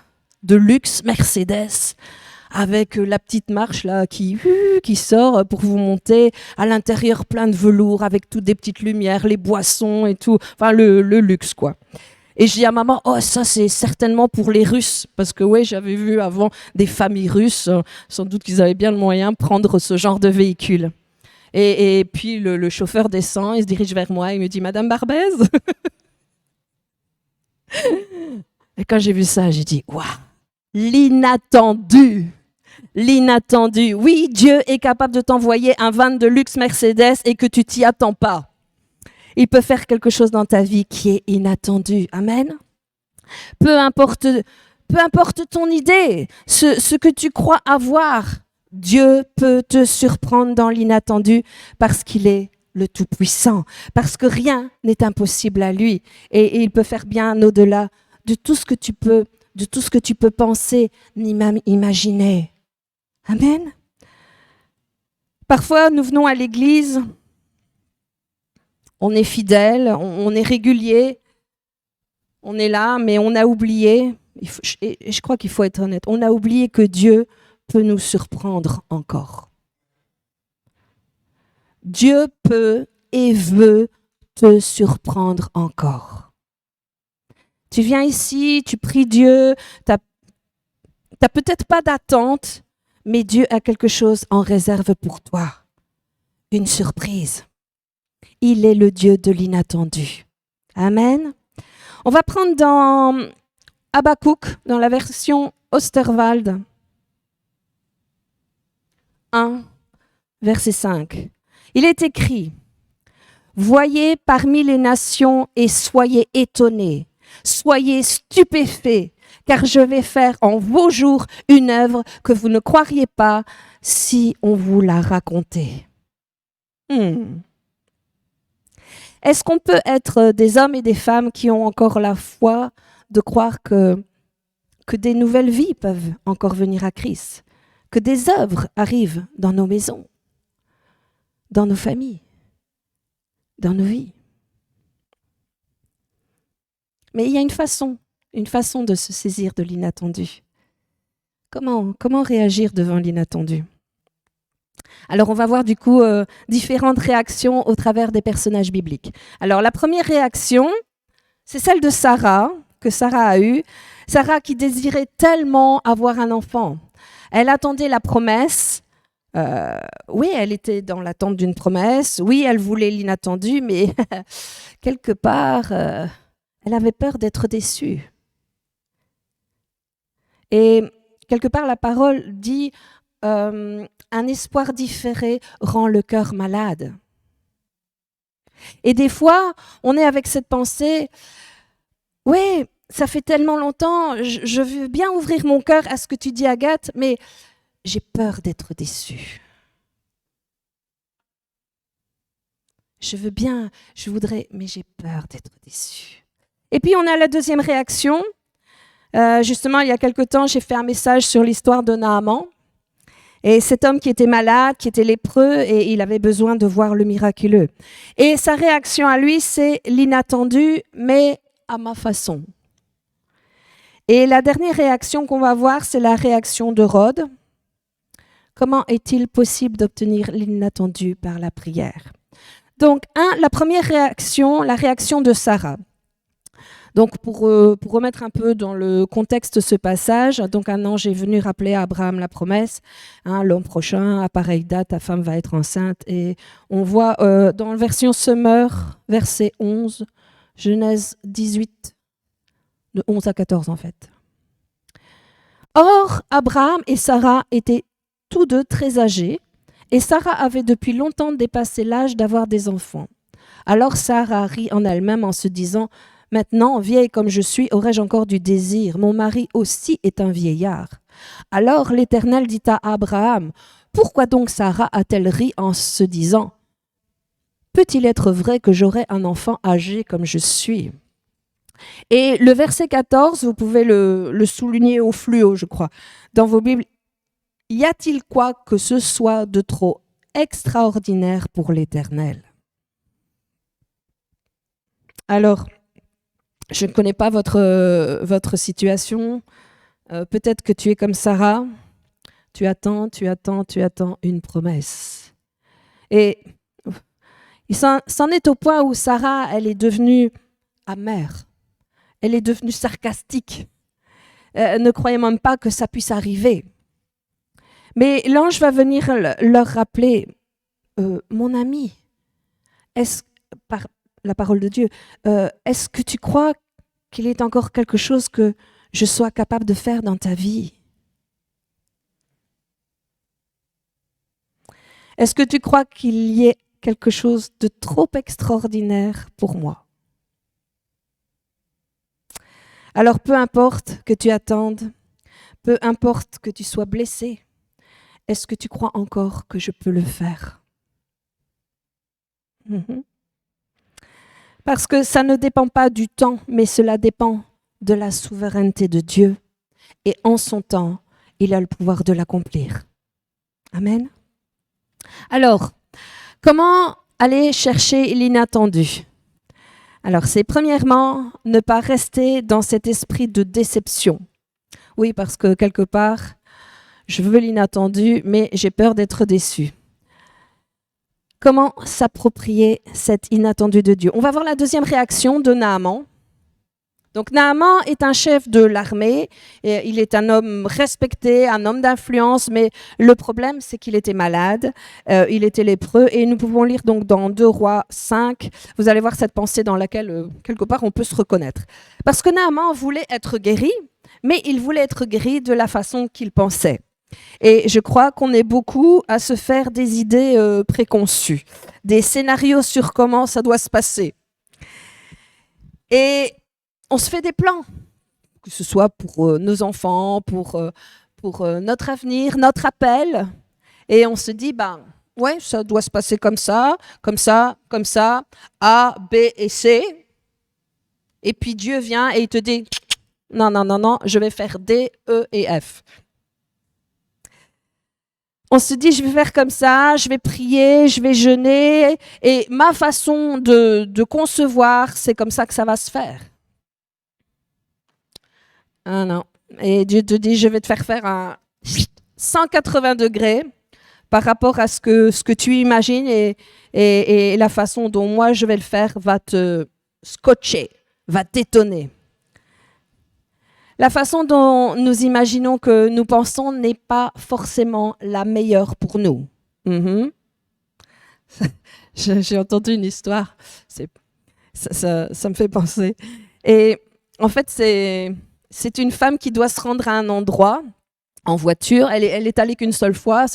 de luxe Mercedes avec la petite marche là qui sort pour vous monter, à l'intérieur plein de velours avec toutes des petites lumières, les boissons et tout, enfin le luxe quoi. Et je dis à maman, oh ça c'est certainement pour les Russes, parce que ouais j'avais vu avant des familles russes, sans doute qu'ils avaient bien le moyen de prendre ce genre de véhicule. Et puis le chauffeur descend, il se dirige vers moi, il me dit, Madame Barbès. Et quand j'ai vu ça, j'ai dit, waouh, l'inattendu. L'inattendu. Oui, Dieu est capable de t'envoyer un van de luxe Mercedes et que tu t'y attends pas. Il peut faire quelque chose dans ta vie qui est inattendu. Amen. Peu importe ton idée, ce que tu crois avoir, Dieu peut te surprendre dans l'inattendu parce qu'il est le Tout-Puissant, parce que rien n'est impossible à lui et il peut faire bien au-delà de tout ce que tu peux penser ni même imaginer. Amen. Parfois, nous venons à l'église, on est fidèle, on est régulier, on est là, mais on a oublié, et je crois qu'il faut être honnête, on a oublié que Dieu peut nous surprendre encore. Dieu peut et veut te surprendre encore. Tu viens ici, tu pries Dieu, tu n'as peut-être pas d'attente, mais Dieu a quelque chose en réserve pour toi. Une surprise. Il est le Dieu de l'inattendu. Amen. On va prendre dans Habakkuk, dans la version Osterwald 1, verset 5. Il est écrit, « Voyez parmi les nations et soyez étonnés, soyez stupéfaits, car je vais faire en vos jours une œuvre que vous ne croiriez pas si on vous la racontait. » Est-ce qu'on peut être des hommes et des femmes qui ont encore la foi de croire que des nouvelles vies peuvent encore venir à Christ, que des œuvres arrivent dans nos maisons, dans nos familles, dans nos vies? Mais il y a une façon de se saisir de l'inattendu. Comment réagir devant l'inattendu? Alors, on va voir du coup différentes réactions au travers des personnages bibliques. Alors, la première réaction, c'est celle de Sarah, que Sarah a eue. Sarah qui désirait tellement avoir un enfant. Elle attendait la promesse. Oui, elle était dans l'attente d'une promesse. Oui, elle voulait l'inattendu, mais quelque part, elle avait peur d'être déçue. Et quelque part, la parole dit un espoir différé rend le cœur malade. Et des fois, on est avec cette pensée, oui, ça fait tellement longtemps, je veux bien ouvrir mon cœur à ce que tu dis, Agathe, mais j'ai peur d'être déçue. Je voudrais, mais j'ai peur d'être déçue. Et puis, on a la deuxième réaction. Justement, il y a quelque temps, j'ai fait un message sur l'histoire de Naaman. Et cet homme qui était malade, qui était lépreux, et il avait besoin de voir le miraculeux. Et sa réaction à lui, c'est l'inattendu, mais à ma façon. Et la dernière réaction qu'on va voir, c'est la réaction de Rhodes. Comment est-il possible d'obtenir l'inattendu par la prière? Donc, la première réaction, la réaction de Sarah. Donc, pour remettre un peu dans le contexte ce passage, donc un ange est venu rappeler à Abraham la promesse, l'an prochain, à pareille date, ta femme va être enceinte. Et on voit dans la version Summer, verset 11, Genèse 18, de 11 à 14 en fait. Or, Abraham et Sarah étaient tous deux très âgés, et Sarah avait depuis longtemps dépassé l'âge d'avoir des enfants. Alors Sarah rit en elle-même en se disant « Maintenant, vieille comme je suis, aurais-je encore du désir? Mon mari aussi est un vieillard. » Alors l'Éternel dit à Abraham « Pourquoi donc Sarah a-t-elle ri en se disant « Peut-il être vrai que j'aurai un enfant âgé comme je suis ?» Et le verset 14, vous pouvez le souligner au fluo, je crois, dans vos Bibles. Y a-t-il quoi que ce soit de trop extraordinaire pour l'Éternel? Alors, je ne connais pas votre situation. Peut-être que tu es comme Sarah. Tu attends une promesse. Et c'en est au point où Sarah, elle est devenue amère. Elle est devenue sarcastique. Ne croyez même pas que ça puisse arriver. Mais l'ange va venir leur rappeler, mon ami, par la parole de Dieu, est-ce que tu crois qu'il est encore quelque chose que je sois capable de faire dans ta vie? Est-ce que tu crois qu'il y ait quelque chose de trop extraordinaire pour moi? Alors peu importe que tu attendes, peu importe que tu sois blessé, est-ce que tu crois encore que je peux le faire? Parce que ça ne dépend pas du temps, mais cela dépend de la souveraineté de Dieu. Et en son temps, il a le pouvoir de l'accomplir. Amen. Alors, comment aller chercher l'inattendu? Alors, c'est premièrement, ne pas rester dans cet esprit de déception. Oui, parce que quelque part, je veux l'inattendu, mais j'ai peur d'être déçu. Comment s'approprier cet inattendu de Dieu? On va voir la deuxième réaction de Naaman. Donc Naaman est un chef de l'armée, et il est un homme respecté, un homme d'influence, mais le problème c'est qu'il était malade, il était lépreux, et nous pouvons lire donc dans 2 Rois 5, vous allez voir cette pensée dans laquelle quelque part on peut se reconnaître. Parce que Naaman voulait être guéri, mais il voulait être guéri de la façon qu'il pensait. Et je crois qu'on est beaucoup à se faire des idées préconçues, des scénarios sur comment ça doit se passer. Et on se fait des plans, que ce soit pour nos enfants, pour notre avenir, notre appel. Et on se dit, ouais, ça doit se passer comme ça, comme ça, comme ça, A, B et C. Et puis Dieu vient et il te dit, non, non, non, non, je vais faire D, E et F. On se dit, je vais faire comme ça, je vais prier, je vais jeûner, et ma façon de concevoir, c'est comme ça que ça va se faire. Ah non. Et Dieu te dit, je vais te faire un 180 degrés par rapport à ce que tu imagines, et la façon dont moi je vais le faire va te scotcher, va t'étonner. La façon dont nous imaginons que nous pensons n'est pas forcément la meilleure pour nous. J'ai entendu une histoire, ça me fait penser. Et en fait, c'est une femme qui doit se rendre à un endroit en voiture. Elle est allée qu'une seule fois,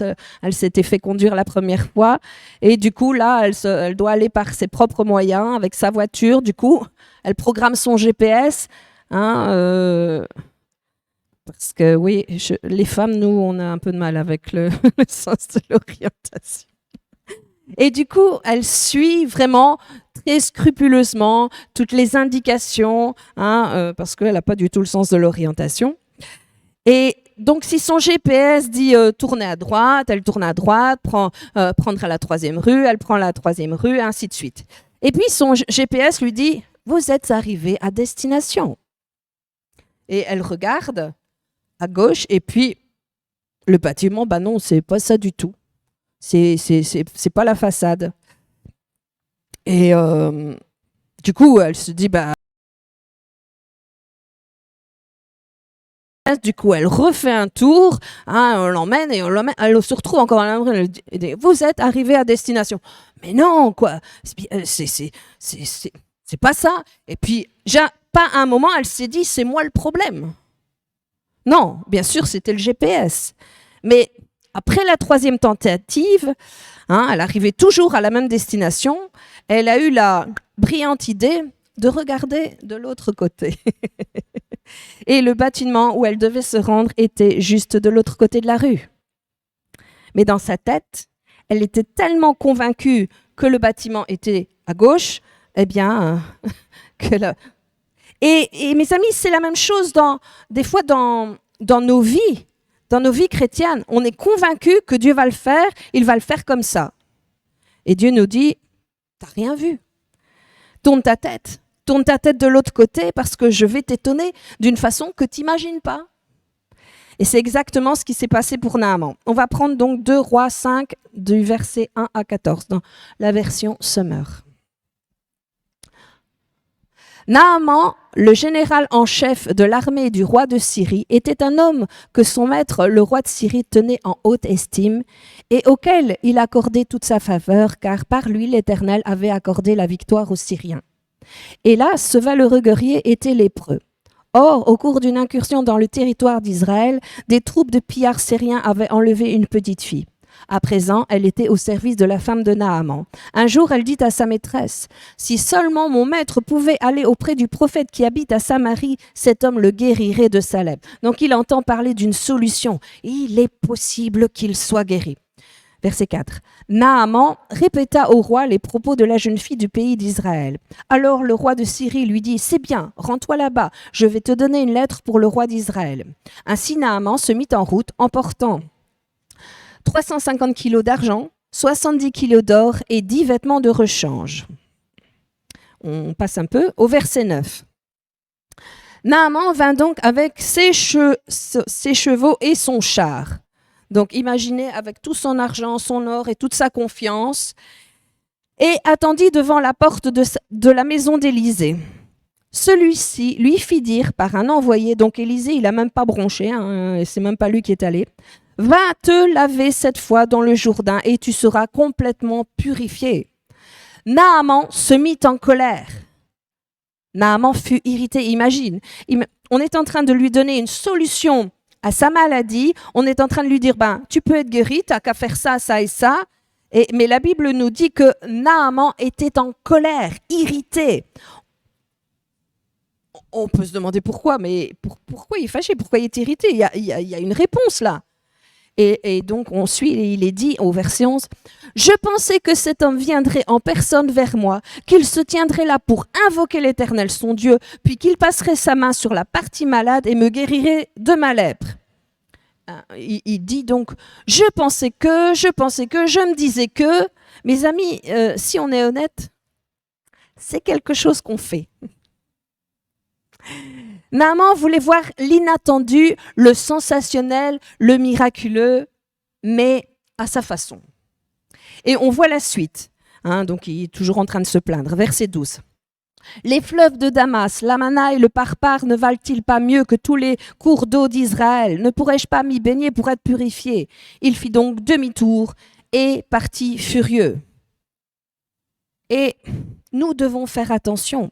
elle s'était fait conduire la première fois. Et du coup, là, elle doit aller par ses propres moyens, avec sa voiture. Du coup, elle programme son GPS. Parce que oui, les femmes, nous, on a un peu de mal avec le sens de l'orientation. Et du coup, elle suit vraiment très scrupuleusement toutes les indications, parce qu'elle n'a pas du tout le sens de l'orientation. Et donc, si son GPS dit tourner à droite, elle tourne à droite, prendre la 3e rue, elle prend la 3e rue, ainsi de suite. Et puis, son GPS lui dit « Vous êtes arrivé à destination ». Et elle regarde à gauche et puis Le bâtiment, bah non, c'est pas ça du tout. C'est pas la façade. Et du coup, elle se dit, bah, du coup, elle refait un tour, hein, on l'emmène et on l'emmène. Elle se retrouve encore à l'endroit. Elle dit, vous êtes arrivé à destination. Mais non, quoi. C'est pas ça. Et puis, pas à un moment, elle s'est dit, c'est moi le problème. Non, bien sûr, c'était le GPS. Mais après la 3e tentative, hein, elle arrivait toujours à la même destination. Elle a eu la brillante idée de regarder de l'autre côté. Et le bâtiment où elle devait se rendre était juste de l'autre côté de la rue. Mais dans sa tête, elle était tellement convaincue que le bâtiment était à gauche, eh bien, que la... Et mes amis, c'est la même chose des fois dans nos vies. Dans nos vies chrétiennes, on est convaincu que Dieu va le faire, il va le faire comme ça. Et Dieu nous dit, t'as rien vu. Tourne ta tête de l'autre côté parce que je vais t'étonner d'une façon que tu n'imagines pas. Et c'est exactement ce qui s'est passé pour Naaman. On va prendre donc 2 Rois 5 du verset 1 à 14 dans la version Summer. Naaman, le général en chef de l'armée du roi de Syrie, était un homme que son maître, le roi de Syrie, tenait en haute estime et auquel il accordait toute sa faveur, car par lui l'Éternel avait accordé la victoire aux Syriens. Et là, ce valeureux guerrier était lépreux. Or, au cours d'une incursion dans le territoire d'Israël, des troupes de pillards syriens avaient enlevé une petite fille. À présent, elle était au service de la femme de Naaman. Un jour, elle dit à sa maîtresse, « Si seulement mon maître pouvait aller auprès du prophète qui habite à Samarie, cet homme le guérirait de sa lèpre. » Donc, il entend parler d'une solution. Il est possible qu'il soit guéri. Verset 4. Naaman répéta au roi les propos de la jeune fille du pays d'Israël. Alors le roi de Syrie lui dit, « C'est bien, rends-toi là-bas, je vais te donner une lettre pour le roi d'Israël. » Ainsi Naaman se mit en route, emportant 350 kilos d'argent, 70 kilos d'or et 10 vêtements de rechange. On passe un peu au verset 9. Naaman vint donc avec ses chevaux et son char. Donc imaginez avec tout son argent, son or et toute sa confiance, et attendit devant la porte de la maison d'Élisée. Celui-ci lui fit dire par un envoyé, donc Élisée, il n'a même pas bronché, hein, et c'est même pas lui qui est allé, « Va te laver cette fois dans le Jourdain et tu seras complètement purifié. » Naaman se mit en colère. Naaman fut irrité, imagine. On est en train de lui donner une solution à sa maladie, on est en train de lui dire, tu peux être guéri, tu n'as qu'à faire ça, ça et ça. Mais la Bible nous dit que Naaman était en colère, irrité. On peut se demander pourquoi, mais pourquoi il est fâché, pourquoi il est irrité? Il y a une réponse là. Et donc on suit, et il est dit au verset 11, « Je pensais que cet homme viendrait en personne vers moi, qu'il se tiendrait là pour invoquer l'Éternel son Dieu, puis qu'il passerait sa main sur la partie malade et me guérirait de ma lèpre. » Il dit donc, je pensais que, je me disais que, mes amis, si on est honnête, c'est quelque chose qu'on fait. Naaman voulait voir l'inattendu, le sensationnel, le miraculeux, mais à sa façon. Et on voit la suite. Donc il est toujours en train de se plaindre. Verset 12. « Les fleuves de Damas, l'Amana et le Parpar ne valent-ils pas mieux que tous les cours d'eau d'Israël? Ne pourrais-je pas m'y baigner pour être purifié ?» Il fit donc demi-tour et partit furieux. Et nous devons faire attention,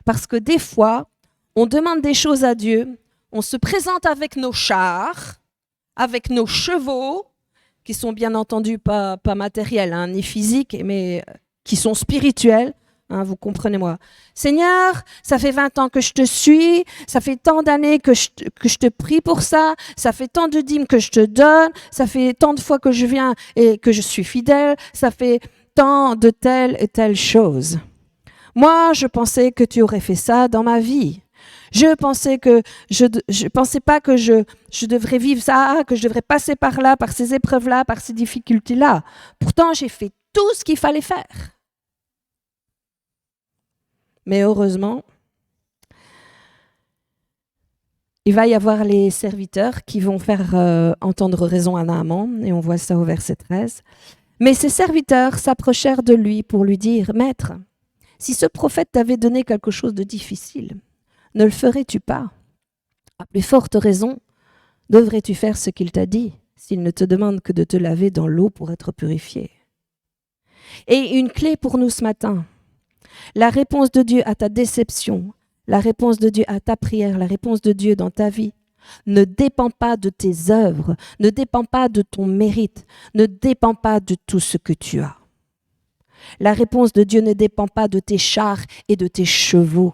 parce que des fois, on demande des choses à Dieu, on se présente avec nos chars, avec nos chevaux, qui sont bien entendu pas matériels, ni physiques, mais qui sont spirituels. Vous comprenez-moi. Seigneur, ça fait 20 ans que je te suis, ça fait tant d'années que je te prie pour ça, ça fait tant de dîmes que je te donne, ça fait tant de fois que je viens et que je suis fidèle, ça fait tant de telle et telle chose. Moi, je pensais que tu aurais fait ça dans ma vie. Je pensais pas que je devrais vivre ça, que je devrais passer par là, par ces épreuves-là, par ces difficultés-là. Pourtant, j'ai fait tout ce qu'il fallait faire. Mais heureusement, il va y avoir les serviteurs qui vont faire entendre raison à Naaman, et on voit ça au verset 13. Mais ces serviteurs s'approchèrent de lui pour lui dire « Maître, si ce prophète t'avait donné quelque chose de difficile, ne le ferais-tu pas? À plus forte raison, devrais-tu faire ce qu'il t'a dit, s'il ne te demande que de te laver dans l'eau pour être purifié ?» Et une clé pour nous ce matin, la réponse de Dieu à ta déception, la réponse de Dieu à ta prière, la réponse de Dieu dans ta vie, ne dépend pas de tes œuvres, ne dépend pas de ton mérite, ne dépend pas de tout ce que tu as. La réponse de Dieu ne dépend pas de tes chars et de tes chevaux,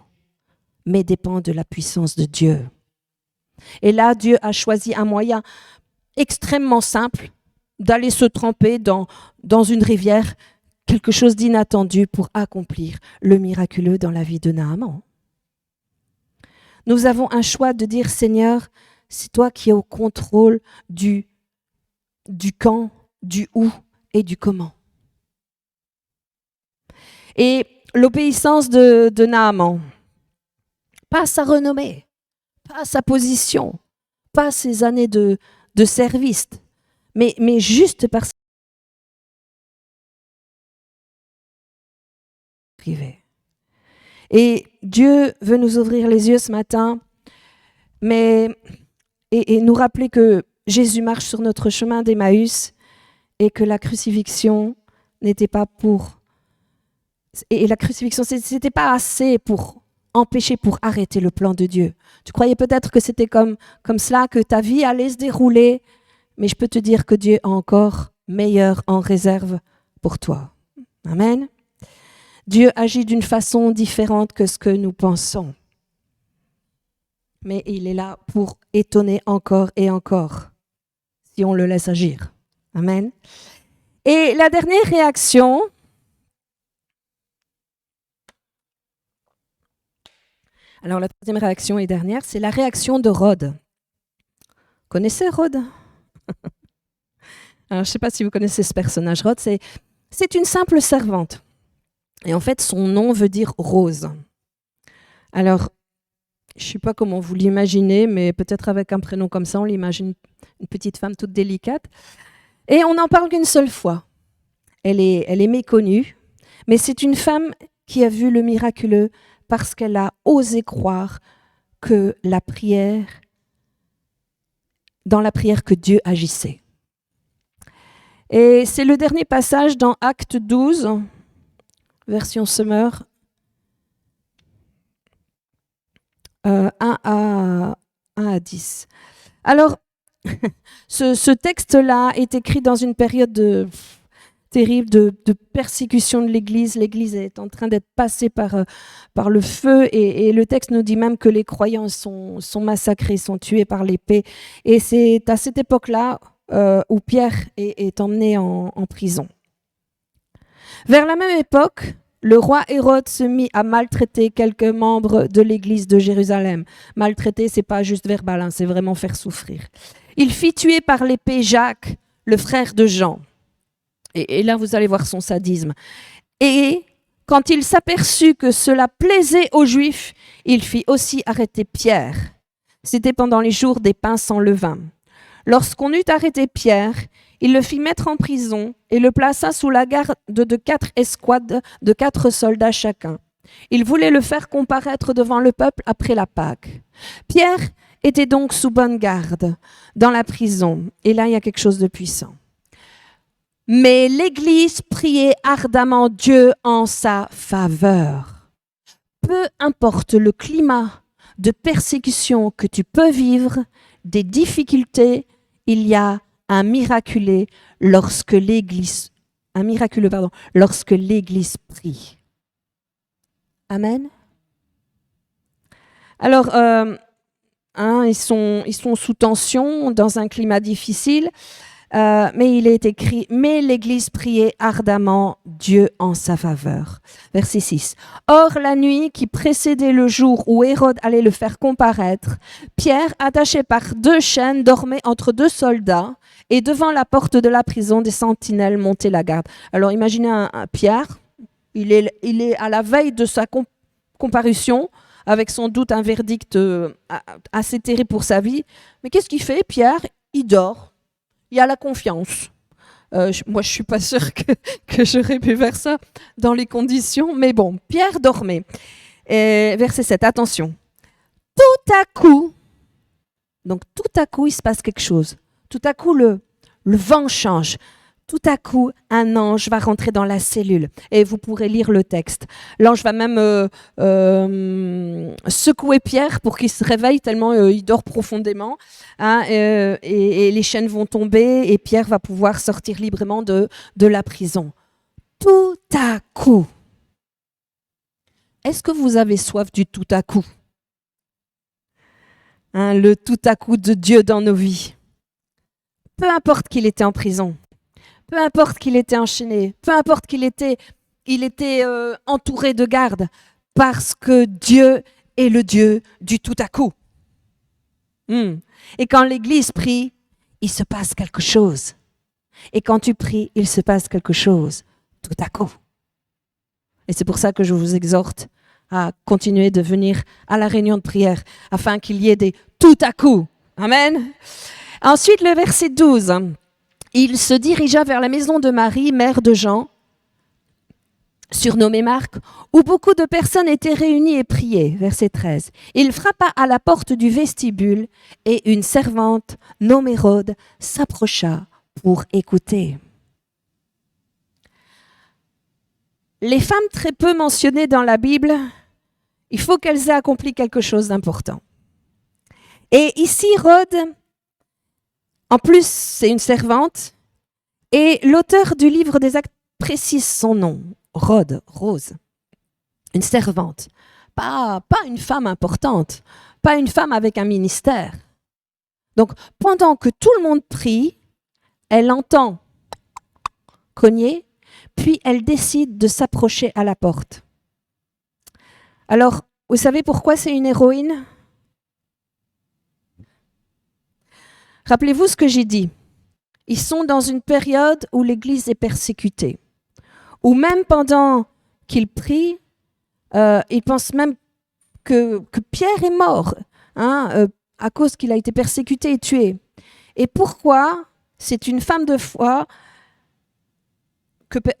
mais dépend de la puissance de Dieu. Et là, Dieu a choisi un moyen extrêmement simple d'aller se tremper dans une rivière, quelque chose d'inattendu pour accomplir le miraculeux dans la vie de Naaman. Nous avons un choix de dire, Seigneur, c'est toi qui es au contrôle du quand, du où et du comment. Et l'obéissance de Naaman, pas sa renommée, pas sa position, pas ses années de service, mais juste parce qu'il est privé. Et Dieu veut nous ouvrir les yeux ce matin, et nous rappeler que Jésus marche sur notre chemin d'Emmaüs et que la crucifixion n'était pas pour... Et la crucifixion, c'était pas assez pour empêcher, pour arrêter le plan de Dieu. Tu croyais peut-être que c'était comme cela, que ta vie allait se dérouler, mais je peux te dire que Dieu a encore meilleur en réserve pour toi. Amen. Dieu agit d'une façon différente que ce que nous pensons. Mais il est là pour étonner encore et encore, si on le laisse agir. Amen. Et la dernière réaction, alors la troisième réaction et dernière, c'est la réaction de Rhodes. Vous connaissez Rhodes? Alors, je ne sais pas si vous connaissez ce personnage. Rhodes, c'est une simple servante. Et en fait, son nom veut dire rose. Alors, je ne sais pas comment vous l'imaginez, mais peut-être avec un prénom comme ça, on l'imagine une petite femme toute délicate. Et on n'en parle qu'une seule fois. Elle est méconnue, mais c'est une femme qui a vu le miraculeux parce qu'elle a osé croire que dans la prière que Dieu agissait. Et c'est le dernier passage dans Acte 12, version Summer, 1 à 10. Alors, ce texte-là est écrit dans une période terrible de persécution de l'Église. L'Église est en train d'être passée par le feu et le texte nous dit même que les croyants sont massacrés, sont tués par l'épée. Et c'est à cette époque-là où Pierre est emmené en prison. Vers la même époque, le roi Hérode se mit à maltraiter quelques membres de l'église de Jérusalem. Maltraiter, c'est pas juste verbal, hein, c'est vraiment faire souffrir. Il fit tuer par l'épée Jacques, le frère de Jean. Et là, vous allez voir son sadisme. Et quand il s'aperçut que cela plaisait aux Juifs, il fit aussi arrêter Pierre. C'était pendant les jours des pains sans levain. Lorsqu'on eut arrêté Pierre, il le fit mettre en prison et le plaça sous la garde de 4 escouades de 4 soldats chacun. Il voulait le faire comparaître devant le peuple après la Pâque. Pierre était donc sous bonne garde dans la prison. Et là, il y a quelque chose de puissant. Mais l'Église priait ardemment Dieu en sa faveur. Peu importe le climat de persécution que tu peux vivre, des difficultés, il y a un miraculeux lorsque l'Église prie. Amen. Alors, ils sont sous tension, dans un climat difficile, mais il est écrit « Mais l'Église priait ardemment Dieu en sa faveur ». Verset 6. Or, la nuit qui précédait le jour où Hérode allait le faire comparaître, Pierre, attaché par 2 chaînes, dormait entre 2 soldats et devant la porte de la prison, des sentinelles montaient la garde. Alors, imaginez un Pierre, il est à la veille de sa comparution avec sans doute un verdict assez terrible pour sa vie. Mais qu'est-ce qu'il fait, Pierre? Il dort. Il a la confiance. Moi, je ne suis pas sûre que j'aurais pu faire ça dans les conditions. Mais bon, Pierre dormait. Et verset 7, attention. Tout à coup, il se passe quelque chose. Tout à coup, le vent change. Tout à coup, un ange va rentrer dans la cellule. Et vous pourrez lire le texte. L'ange va même secouer Pierre pour qu'il se réveille tellement il dort profondément. Hein, et les chaînes vont tomber et Pierre va pouvoir sortir librement de la prison. Tout à coup. Est-ce que vous avez soif du tout à coup? Hein, le tout à coup de Dieu dans nos vies. Peu importe qu'il était en prison. Peu importe qu'il était enchaîné, peu importe qu'il était entouré de gardes, parce que Dieu est le Dieu du tout à coup. Et quand l'Église prie, il se passe quelque chose. Et quand tu pries, il se passe quelque chose tout à coup. Et c'est pour ça que je vous exhorte à continuer de venir à la réunion de prière, afin qu'il y ait des tout à coup. Amen. Ensuite, le verset 12. Il se dirigea vers la maison de Marie, mère de Jean, surnommée Marc, où beaucoup de personnes étaient réunies et priaient. Verset 13. Il frappa à la porte du vestibule et une servante nommée Rhode s'approcha pour écouter. Les femmes très peu mentionnées dans la Bible, il faut qu'elles aient accompli quelque chose d'important. Et ici, Rhode, en plus, c'est une servante, et l'auteur du livre des Actes précise son nom, Rhode, Rose, une servante, pas une femme importante, pas une femme avec un ministère. Donc, pendant que tout le monde prie, elle entend cogner, puis elle décide de s'approcher à la porte. Alors, vous savez pourquoi c'est une héroïne ? Rappelez-vous ce que j'ai dit. Ils sont dans une période où l'Église est persécutée, où même pendant qu'ils prient, ils pensent même que Pierre est mort, à cause qu'il a été persécuté et tué. Et pourquoi c'est une femme de foi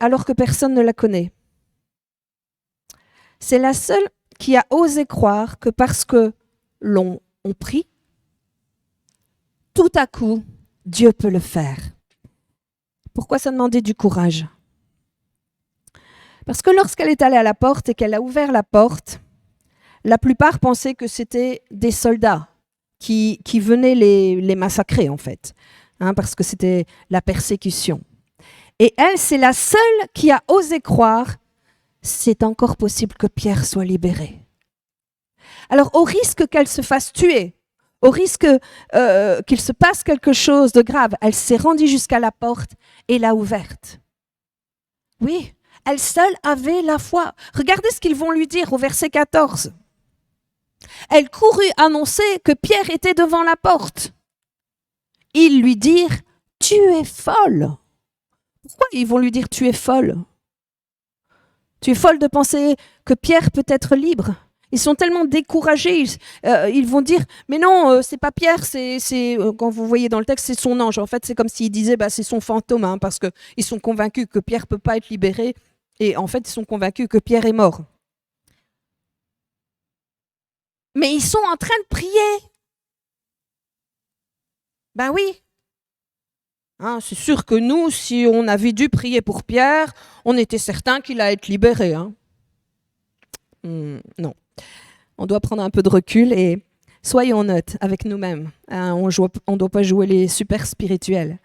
alors que personne ne la connaît? C'est la seule qui a osé croire que parce que on prie, tout à coup, Dieu peut le faire. Pourquoi ça demandait du courage? Parce que lorsqu'elle est allée à la porte et qu'elle a ouvert la porte, la plupart pensaient que c'était des soldats qui venaient les massacrer, en fait, parce que c'était la persécution. Et elle, c'est la seule qui a osé croire c'est encore possible que Pierre soit libéré. Alors, au risque qu'elle se fasse tuer, au risque qu'il se passe quelque chose de grave, elle s'est rendue jusqu'à la porte et l'a ouverte. Oui, elle seule avait la foi. Regardez ce qu'ils vont lui dire au verset 14. Elle courut annoncer que Pierre était devant la porte. Ils lui dirent « Tu es folle ». Pourquoi ils vont lui dire « Tu es folle ». Tu es folle de penser que Pierre peut être libre. Ils sont tellement découragés, ils vont dire « Mais non, c'est pas Pierre, c'est quand vous voyez dans le texte, c'est son ange. » En fait, c'est comme s'ils disaient c'est son fantôme, parce qu'ils sont convaincus que Pierre ne peut pas être libéré. Et en fait, ils sont convaincus que Pierre est mort. Mais ils sont en train de prier. Ben oui. C'est sûr que nous, si on avait dû prier pour Pierre, on était certain qu'il allait être libéré. Non. On doit prendre un peu de recul et soyons honnêtes avec nous-mêmes. On ne doit pas jouer les super spirituels.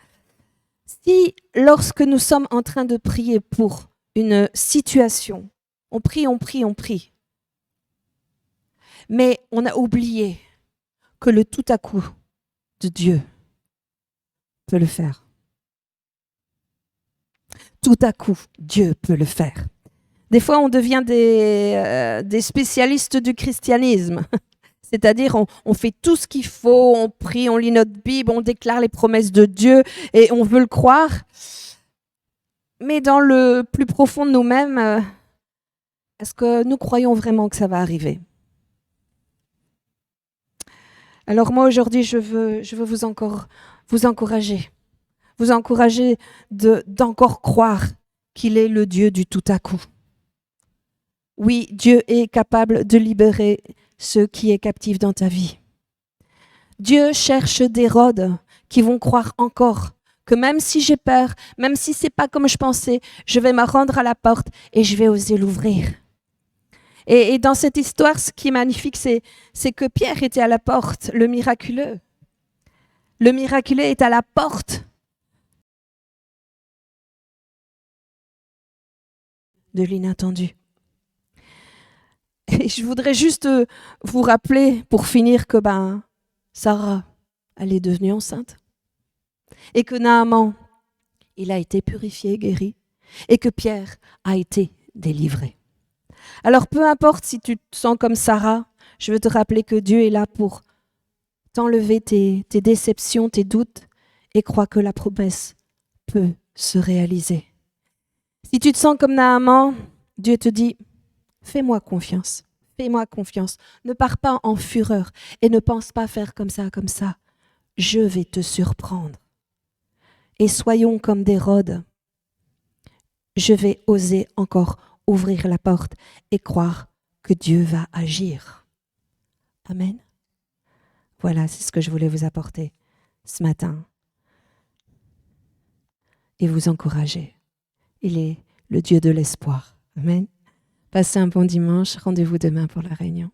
Si, lorsque nous sommes en train de prier pour une situation, on prie, mais on a oublié que le tout à coup de Dieu peut le faire. Tout à coup, Dieu peut le faire. Des fois, on devient des spécialistes du christianisme. C'est-à-dire, on fait tout ce qu'il faut, on prie, on lit notre Bible, on déclare les promesses de Dieu et on veut le croire. Mais dans le plus profond de nous-mêmes, est-ce que nous croyons vraiment que ça va arriver? Alors moi aujourd'hui, je veux vous encourager d'encore croire qu'il est le Dieu du tout à coup. Oui, Dieu est capable de libérer ceux qui est captifs dans ta vie. Dieu cherche des Rhodes qui vont croire encore que même si j'ai peur, même si c'est pas comme je pensais, je vais me rendre à la porte et je vais oser l'ouvrir. Et dans cette histoire, ce qui est magnifique, c'est que Pierre était à la porte, le miraculeux. Le miraculeux est à la porte de l'inattendu. Et je voudrais juste vous rappeler, pour finir, que Sarah, elle est devenue enceinte. Et que Naaman, il a été purifié, guéri. Et que Pierre a été délivré. Alors peu importe si tu te sens comme Sarah, je veux te rappeler que Dieu est là pour t'enlever tes déceptions, tes doutes, et crois que la promesse peut se réaliser. Si tu te sens comme Naaman, Dieu te dit, fais-moi confiance, fais-moi confiance. Ne pars pas en fureur et ne pense pas faire comme ça, comme ça. Je vais te surprendre. Et soyons comme des Rhodes. Je vais oser encore ouvrir la porte et croire que Dieu va agir. Amen. Voilà, c'est ce que je voulais vous apporter ce matin et vous encourager. Il est le Dieu de l'espoir. Amen. Passez un bon dimanche. Rendez-vous demain pour la réunion.